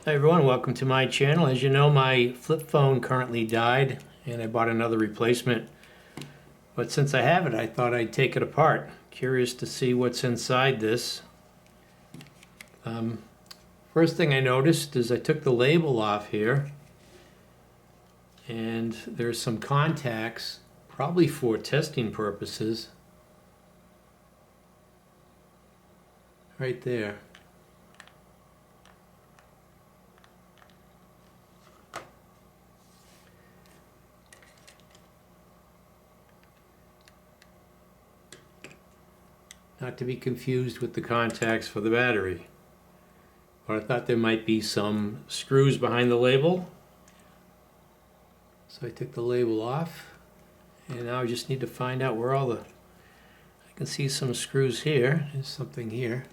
Hi everyone, welcome to my channel. As you know, my flip phone currently died and I bought another replacement. But since I have it, I thought I'd take it apart. Curious to see what's inside this. First thing I noticed is I took the label off here and there's some contacts, probably for testing purposes, right there. Not to be confused with the contacts for the battery. But I thought there might be some screws behind the label. So I took the label off. And now I just need to find out where all the... I can see some screws here. There's something here.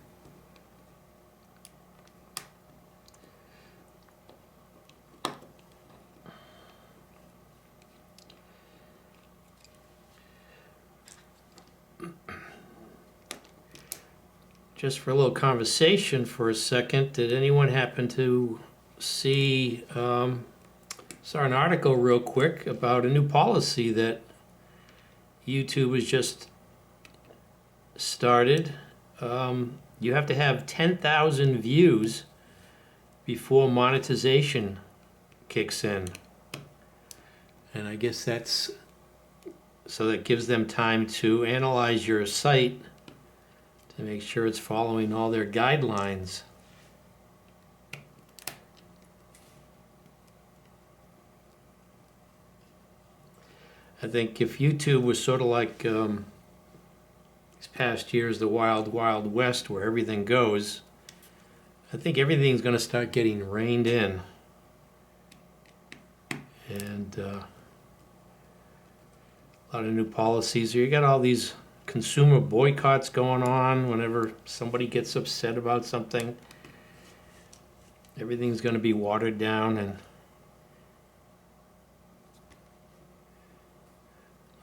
Just for a little conversation for a second, did anyone happen to see, saw an article real quick about a new policy that YouTube has just started. You have to have 10,000 views before monetization kicks in. And I guess that's, so that gives them time to analyze your site to make sure it's following all their guidelines. I think if YouTube was sort of like these past years, the wild, wild west where everything goes, I think everything's going to start getting reined in. And a lot of new policies. You got all these consumer boycotts going on. Whenever somebody gets upset about something, everything's going to be watered down. And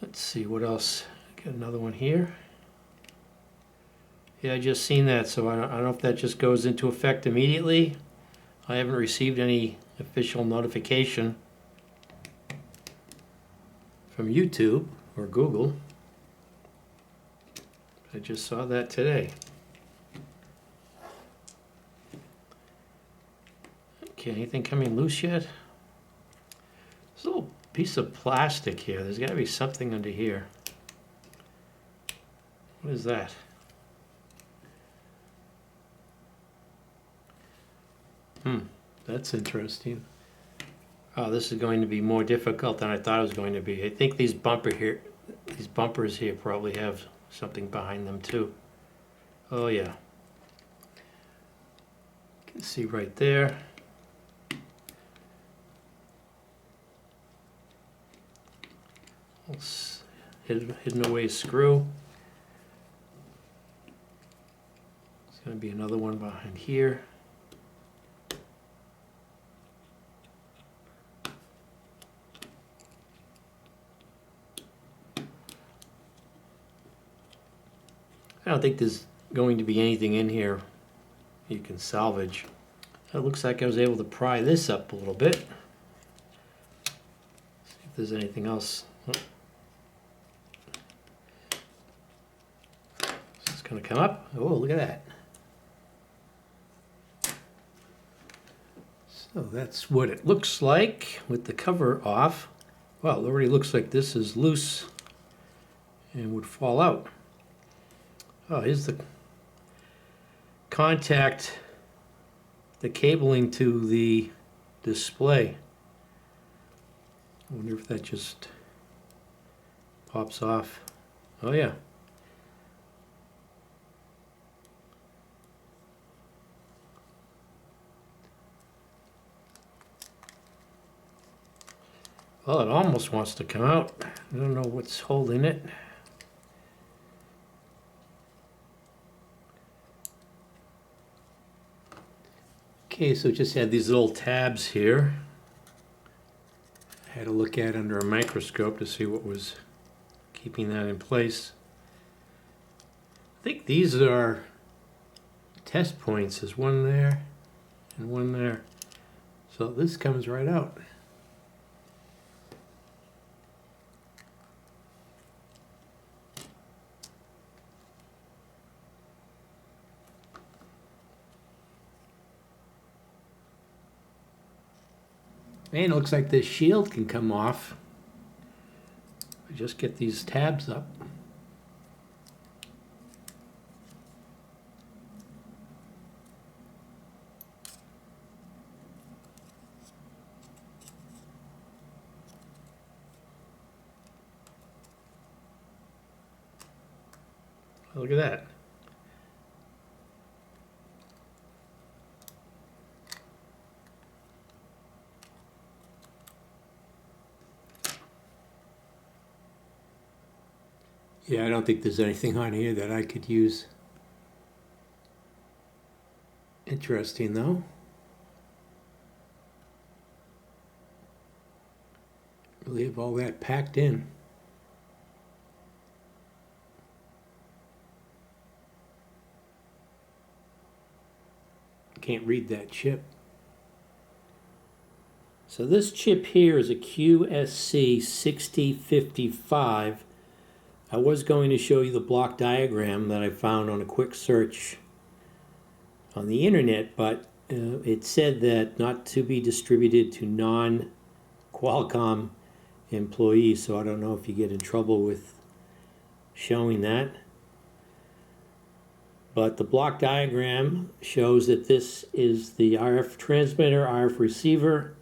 let's see what else. Got another one here. Yeah, I just seen that, so I don't know if that just goes into effect immediately. I haven't received any official notification from YouTube or Google. I just saw that today. Okay, anything coming loose yet? There's a little piece of plastic here. There's got to be something under here. What is that? That's interesting. Oh, this is going to be more difficult than I thought it was going to be. I think these bumpers here probably have something behind them too. Oh yeah. You can see right there. Hidden away screw. There's going to be another one behind here. I don't think there's going to be anything in here you can salvage. It looks like I was able to pry this up a little bit. See if there's anything else. Oh. Is this going to come up? Oh, look at that. So that's what it looks like with the cover off. Well, it already looks like this is loose and would fall out. Oh, here's the contact, the cabling to the display. I wonder if that just pops off. Oh yeah. Well, it almost wants to come out. I don't know what's holding it. Okay, so just had these little tabs here. I had to look at under a microscope to see what was keeping that in place. I think these are test points. There's one there and one there. So this comes right out. Man, it looks like this shield can come off. I just get these tabs up. Look at that. Yeah, I don't think there's anything on here that I could use. Interesting though. Really have all that packed in. Can't read that chip. So this chip here is a QSC 6055. I was going to show you the block diagram that I found on a quick search on the internet, but it said that not to be distributed to non-Qualcomm employees, so I don't know if you get in trouble with showing that. But the block diagram shows that this is the RF transmitter, RF receiver,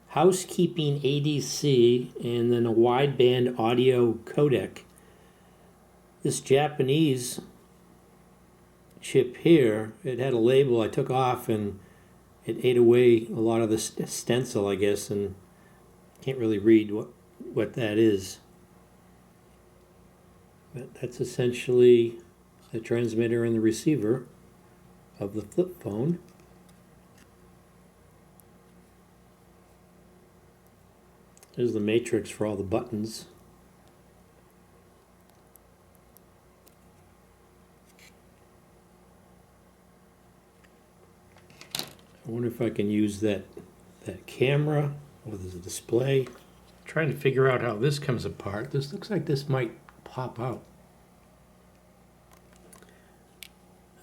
housekeeping ADC, and then a wideband audio codec. This Japanese chip here, it had a label I took off and it ate away a lot of the stencil, I guess, and can't really read what that is. But that's essentially the transmitter and the receiver of the flip phone. There's the matrix for all the buttons. I wonder if I can use that camera with the display. I'm trying to figure out how this comes apart. This looks like this might pop out.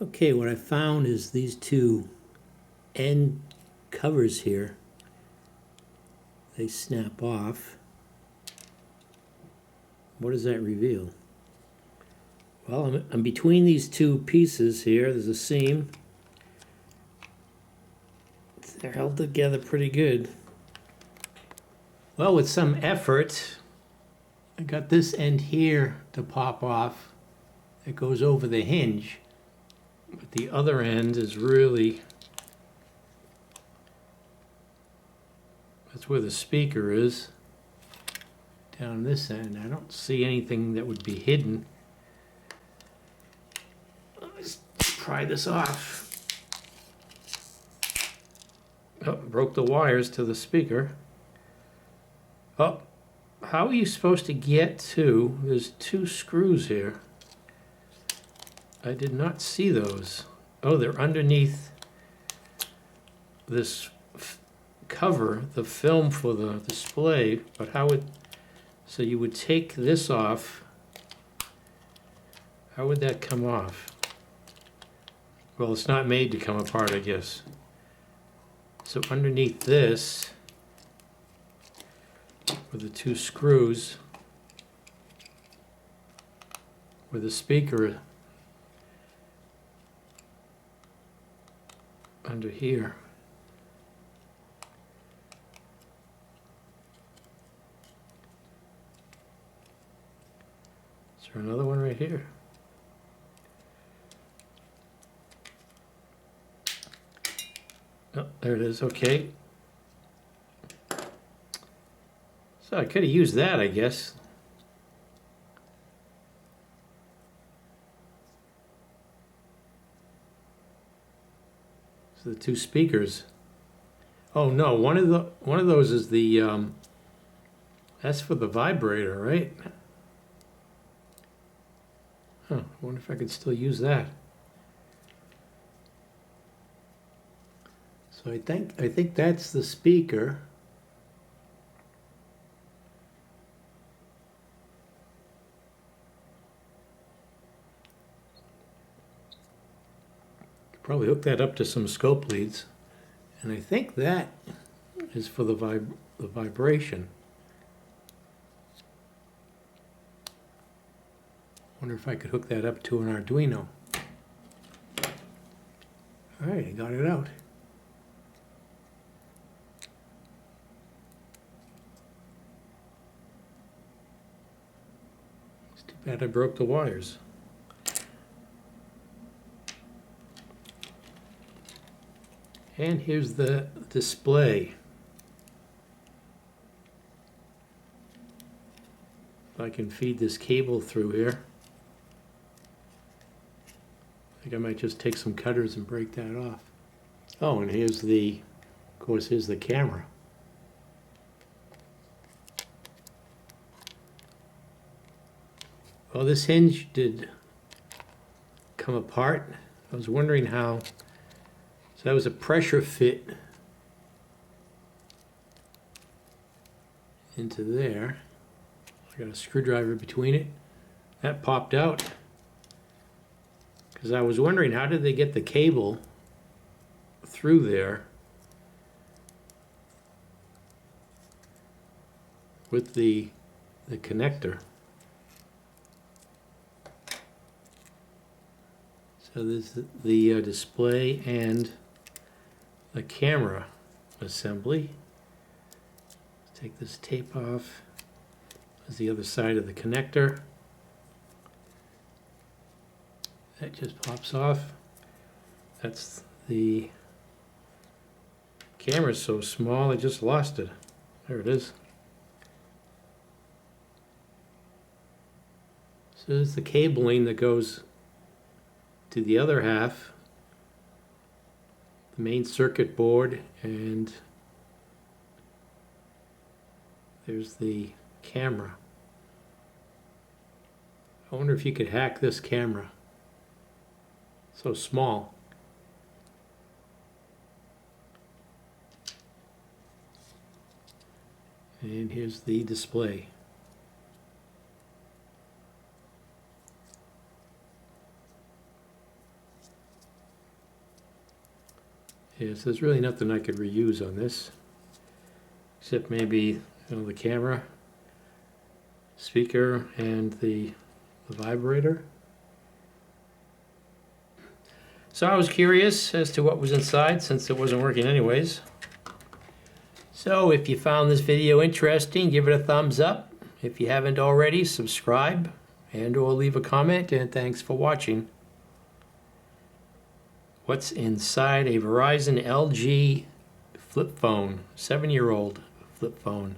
Okay, what I found is these two end covers here. They snap off. What does that reveal? Well, I'm between these two pieces here. There's a seam. They're held together pretty good. Well, with some effort, I got this end here to pop off. It goes over the hinge. But the other end is really, that's where the speaker is. Down this end, I don't see anything that would be hidden. Let's pry this off. Oh, broke the wires to the speaker. Oh, how are you supposed to get to? There's two screws here. I did not see those. Oh, they're underneath this cover, the film for the display. But how would, so you would take this off. How would that come off? Well, it's not made to come apart, I guess. So underneath this, with the two screws, where the speaker under here. Is there another one right here? Oh, there it is, okay. So I could have used that, I guess. So the two speakers. Oh no, one of those is the that's for the vibrator, right? Huh, I wonder if I could still use that. So So I think that's the speaker. Probably hook that up to some scope leads, and I think that is for the vibration. Wonder if I could hook that up to an Arduino. All right, I got it out. It's too bad I broke the wires. And here's the display. If I can feed this cable through here. I think I might just take some cutters and break that off. Oh, and here's of course, here's the camera. Well, this hinge did come apart. I was wondering how. So that was a pressure fit into there. I got a screwdriver between it. That popped out. Because I was wondering, how did they get the cable through there with the connector? So there's the display and the camera assembly. Take this tape off. There's the other side of the connector. That just pops off. That's the camera's so small I just lost it. There it is. So there's the cabling that goes to the other half, the main circuit board, and there's the camera. I wonder if you could hack this camera. So small. And here's the display. Yes, there's really nothing I could reuse on this, except maybe the camera, speaker, and the vibrator. So I was curious as to what was inside, since it wasn't working anyways. So if you found this video interesting, give it a thumbs up. If you haven't already, subscribe and/or leave a comment, and thanks for watching. What's inside a Verizon LG flip phone, 7-year-old flip phone?